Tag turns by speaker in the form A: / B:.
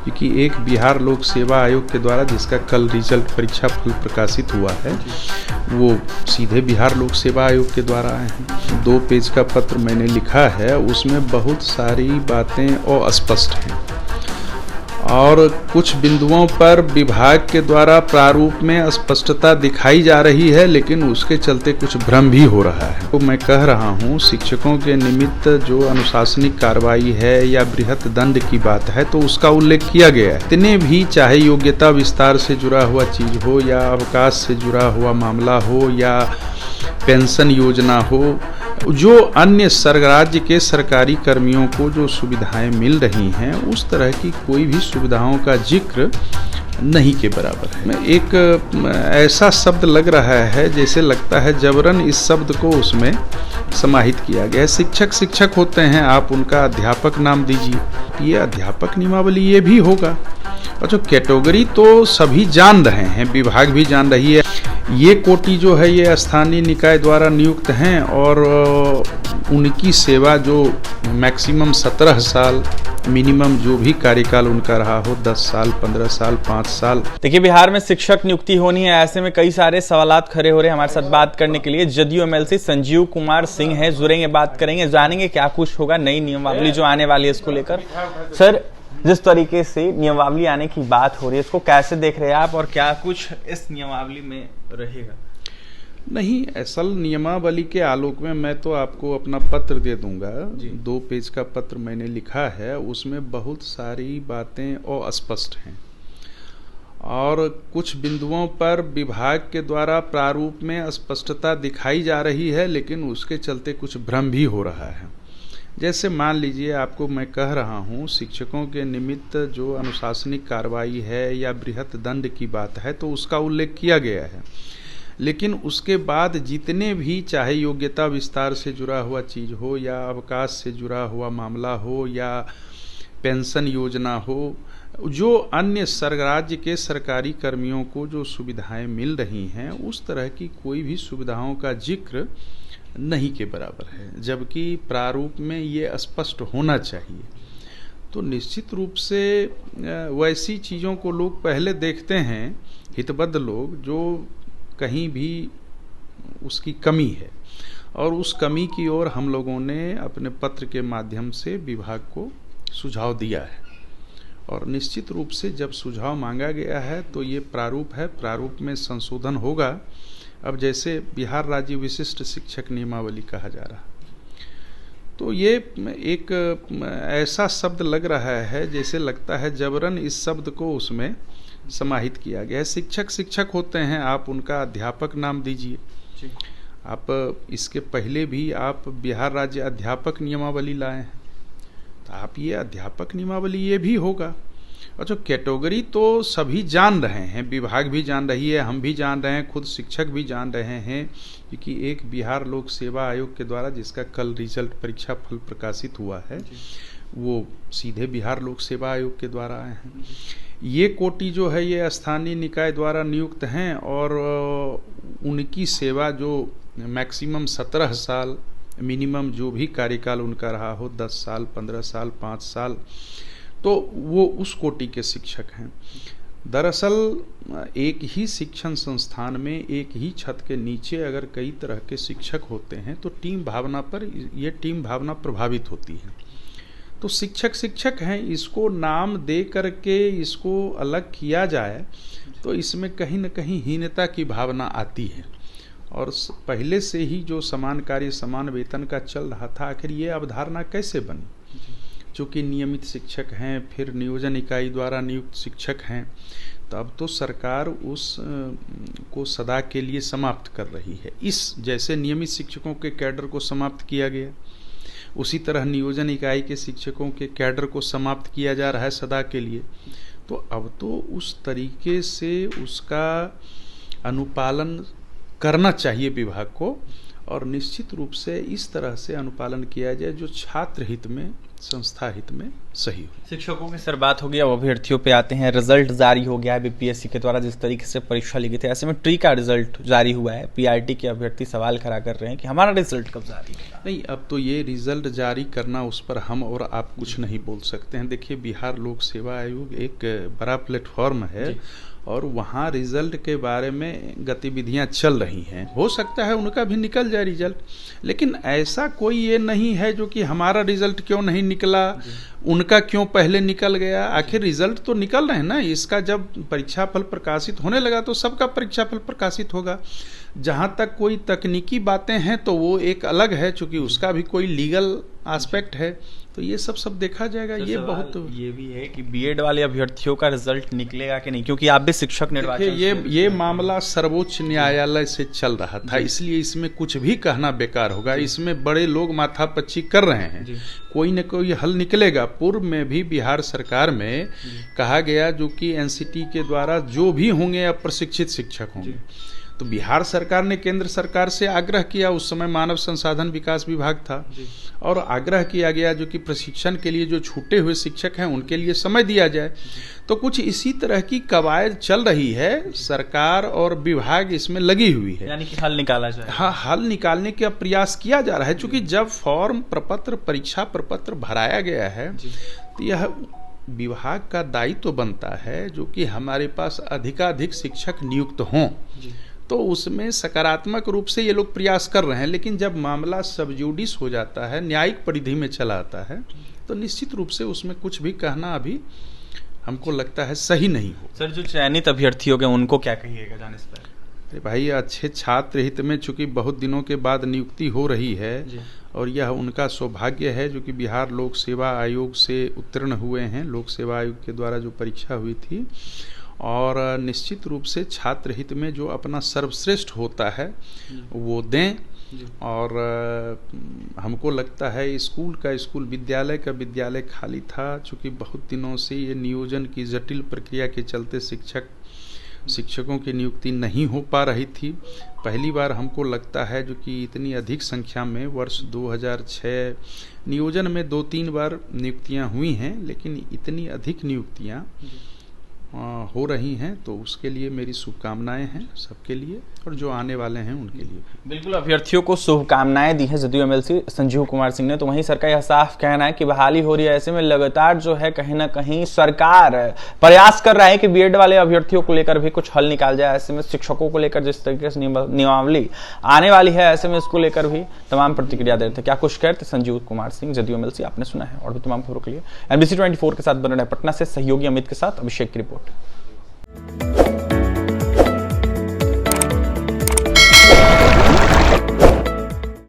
A: क्योंकि एक बिहार लोक सेवा आयोग के द्वारा जिसका कल रिजल्ट परीक्षा फल प्रकाशित हुआ है वो सीधे बिहार लोक सेवा आयोग के द्वारा आए हैं। 2 पेज का पत्र मैंने लिखा है, उसमें बहुत सारी बातें अस्पष्ट हैं और कुछ बिंदुओं पर विभाग के द्वारा प्रारूप में स्पष्टता दिखाई जा रही है, लेकिन उसके चलते कुछ भ्रम भी हो रहा है। तो मैं कह रहा हूँ शिक्षकों के निमित्त जो अनुशासनिक कार्रवाई है या बृहत दंड की बात है तो उसका उल्लेख किया गया है। इतने भी चाहे योग्यता विस्तार से जुड़ा हुआ चीज हो या अवकाश से जुड़ा हुआ मामला हो या पेंशन योजना हो, जो अन्य राज्य के सरकारी कर्मियों को जो सुविधाएं मिल रही हैं उस तरह की कोई भी सुविधाओं का जिक्र नहीं के बराबर है। एक ऐसा शब्द लग रहा है जैसे लगता है जबरन इस शब्द को उसमें समाहित किया गया है। शिक्षक होते हैं, आप उनका अध्यापक नाम दीजिए, ये अध्यापक नियमावली ये भी होगा। और जो कैटेगरी तो सभी जान रहे हैं, विभाग भी जान रही है। ये कोटि जो है ये स्थानीय निकाय द्वारा नियुक्त हैं और उनकी सेवा जो मैक्सिमम 17 साल, मिनिमम जो भी कार्यकाल उनका रहा हो 10 साल, 15 साल, 5 साल।
B: देखिए, बिहार में शिक्षक नियुक्ति होनी है, ऐसे में कई सारे सवालात खड़े हो रहे हैं। हमारे साथ बात करने के लिए जदयू एमएलसी संजीव कुमार सिंह है, जुड़ेंगे, बात करेंगे, जानेंगे क्या कुछ होगा नई नियमावली जो आने वाली है इसको लेकर। सर, जिस तरीके से नियमावली आने की बात हो रही है इसको कैसे देख रहे हैं आप और क्या कुछ इस नियमावली में रहेगा?
A: नहीं, असल नियमावली के आलोक में मैं तो आपको अपना पत्र दे दूंगा। 2 पेज का पत्र मैंने लिखा है, उसमें बहुत सारी बातें अस्पष्ट हैं और कुछ बिंदुओं पर विभाग के द्वारा प्रारूप में स्पष्टता दिखाई जा रही है, लेकिन उसके चलते कुछ भ्रम भी हो रहा है। जैसे मान लीजिए, आपको मैं कह रहा हूँ शिक्षकों के निमित्त जो अनुशासनिक कार्रवाई है या बृहत दंड की बात है तो उसका उल्लेख किया गया है, लेकिन उसके बाद जितने भी चाहे योग्यता विस्तार से जुड़ा हुआ चीज हो या अवकाश से जुड़ा हुआ मामला हो या पेंशन योजना हो, जो अन्य राज्य के सरकारी कर्मियों को जो सुविधाएं मिल रही हैं उस तरह की कोई भी सुविधाओं का जिक्र नहीं के बराबर है, जबकि प्रारूप में ये स्पष्ट होना चाहिए। तो निश्चित रूप से वैसी चीज़ों को लोग पहले देखते हैं, हितबद्ध लोग, जो कहीं भी उसकी कमी है, और उस कमी की ओर हम लोगों ने अपने पत्र के माध्यम से विभाग को सुझाव दिया है। और निश्चित रूप से जब सुझाव मांगा गया है तो ये प्रारूप है, प्रारूप में संशोधन होगा। अब जैसे बिहार राज्य विशिष्ट शिक्षक नियमावली कहा जा रहा, तो ये एक ऐसा शब्द लग रहा है जैसे लगता है जबरन इस शब्द को उसमें समाहित किया गया है। शिक्षक होते हैं, आप उनका अध्यापक नाम दीजिए। आप इसके पहले भी आप बिहार राज्य अध्यापक नियमावली लाए हैं, तो आप ये अध्यापक नियमावली ये भी होगा। और जो कैटेगरी तो सभी जान रहे हैं, विभाग भी जान रही है, हम भी जान रहे हैं, खुद शिक्षक भी जान रहे हैं, क्योंकि एक बिहार लोक सेवा आयोग के द्वारा जिसका कल रिजल्ट परीक्षा फल प्रकाशित हुआ है वो सीधे बिहार लोक सेवा आयोग के द्वारा आए हैं। ये कोटि जो है ये स्थानीय निकाय द्वारा नियुक्त हैं और उनकी सेवा जो मैक्सिमम 17 साल, मिनिमम जो भी कार्यकाल उनका रहा हो 10 साल, 15 साल, 5 साल, तो वो उस कोटि के शिक्षक हैं। दरअसल एक ही शिक्षण संस्थान में एक ही छत के नीचे अगर कई तरह के शिक्षक होते हैं तो टीम भावना प्रभावित होती है। तो शिक्षक हैं, इसको नाम दे करके इसको अलग किया जाए तो इसमें कहीं न कहीं हीनता की भावना आती है। और पहले से ही जो समान कार्य समान वेतन का चल रहा था, आखिर ये अवधारणा कैसे बनी? चूँकि नियमित शिक्षक हैं, फिर नियोजन इकाई द्वारा नियुक्त शिक्षक हैं, तो अब तो सरकार उस को सदा के लिए समाप्त कर रही है। इस जैसे नियमित शिक्षकों के कैडर को समाप्त किया गया, उसी तरह नियोजन इकाई के शिक्षकों के कैडर को समाप्त किया जा रहा है सदा के लिए। तो अब तो उस तरीके से उसका अनुपालन करना चाहिए विभाग को, और निश्चित रूप से इस तरह से अनुपालन किया जाए जो छात्र हित में संस्था हित में सही हो।
B: शिक्षकों की सर बात हो गई, अब अभ्यर्थियों पे आते हैं। रिजल्ट जारी हो गया है बीपीएससी के द्वारा, जिस तरीके से परीक्षा ली गई थी, ऐसे में ट्री का रिजल्ट जारी हुआ है। पीआरटी के अभ्यर्थी सवाल खड़ा कर रहे हैं कि हमारा रिजल्ट कब जारी होगा।
A: नहीं, अब तो ये रिजल्ट जारी करना, उस पर हम और आप कुछ नहीं बोल सकते हैं। देखिए, बिहार लोक सेवा आयोग एक बड़ा प्लेटफॉर्म है और वहाँ रिजल्ट के बारे में गतिविधियाँ चल रही हैं। हो सकता है उनका भी निकल जाए रिजल्ट, लेकिन ऐसा कोई ये नहीं है जो कि हमारा रिजल्ट क्यों नहीं निकला, उनका क्यों पहले निकल गया। आखिर रिजल्ट तो निकल रहे हैं ना। इसका जब परीक्षा फल प्रकाशित होने लगा तो सबका परीक्षा फल प्रकाशित होगा। जहाँ तक कोई तकनीकी बातें हैं तो वो एक अलग है, चूँकि उसका भी कोई लीगल एस्पेक्ट है, तो ये सब देखा जाएगा। ये बहुत
B: ये भी है कि बीएड वाले अभ्यर्थियों का रिजल्ट निकलेगा कि नहीं, क्योंकि आप भी शिक्षक निर्वाचन,
A: ये मामला सर्वोच्च न्यायालय से चल रहा था, इसलिए इसमें कुछ भी कहना बेकार होगा। इसमें बड़े लोग माथापच्ची कर रहे हैं, कोई न कोई हल निकलेगा। पूर्व में भी बिहार सरकार में कहा गया, जो कि एनसीटी के द्वारा जो भी होंगे अप्रशिक्षित शिक्षक होंगे, तो बिहार सरकार ने केंद्र सरकार से आग्रह किया, उस समय मानव संसाधन विकास विभाग था, और आग्रह किया गया जो कि प्रशिक्षण के लिए जो छूटे हुए शिक्षक हैं उनके लिए समय दिया जाए। तो कुछ इसी तरह की कवायद चल रही है, सरकार और विभाग इसमें लगी हुई है,
B: यानी कि हल निकाला जाए।
A: हाँ, हल निकालने का प्रयास किया जा रहा है। चूंकि जब फॉर्म प्रपत्र, परीक्षा प्रपत्र भराया गया है तो यह विभाग का दायित्व तो बनता है जो कि हमारे पास अधिकाधिक शिक्षक नियुक्त हों, तो उसमें सकारात्मक रूप से ये लोग प्रयास कर रहे हैं। लेकिन जब मामला सबजुडिस हो जाता है, न्यायिक परिधि में चला आता है, तो निश्चित रूप से उसमें कुछ भी कहना अभी हमको लगता है सही नहीं हो।
B: सर, जो चयनित अभ्यर्थी हो गए उनको क्या कहिएगा जाने से पहले?
A: अरे भाई, अच्छे छात्र हित में चूंकि बहुत दिनों के बाद नियुक्ति हो रही है और यह उनका सौभाग्य है जो कि बिहार लोक सेवा आयोग से उत्तीर्ण हुए हैं, लोक सेवा आयोग के द्वारा जो परीक्षा हुई थी, और निश्चित रूप से छात्र हित में जो अपना सर्वश्रेष्ठ होता है वो दें। और हमको लगता है स्कूल विद्यालय का विद्यालय खाली था, चूँकि बहुत दिनों से ये नियोजन की जटिल प्रक्रिया के चलते शिक्षकों की नियुक्ति नहीं हो पा रही थी। पहली बार हमको लगता है जो कि इतनी अधिक संख्या में, वर्ष 2006 नियोजन में 2-3 बार नियुक्तियां हुई हैं, लेकिन इतनी अधिक नियुक्तियां हो रही हैं, तो उसके लिए मेरी शुभकामनाएं हैं सबके लिए, और जो आने वाले हैं उनके लिए भी।
B: बिल्कुल, अभ्यर्थियों को शुभकामनाएं दी है जदयू एमएलसी संजीव कुमार सिंह ने। तो वहीं सरकार यह साफ कहना है कि बहाली हो रही है, ऐसे में लगातार जो है कहीं ना कहीं सरकार प्रयास कर रहा है कि बीएड वाले अभ्यर्थियों को लेकर भी कुछ हल निकाल जाए। ऐसे में शिक्षकों को लेकर जिस तरीके से नियमावली आने वाली है, ऐसे में इसको लेकर भी तमाम प्रतिक्रिया दे रहे थे। क्या कुछ कहते संजीव कुमार सिंह, जदयू एमएलसी, आपने सुना है। और भी तमाम खबरों के लिए NBC 24 के साथ बने रहे पटना से सहयोगी अमित के साथ अभिषेक की रिपोर्ट।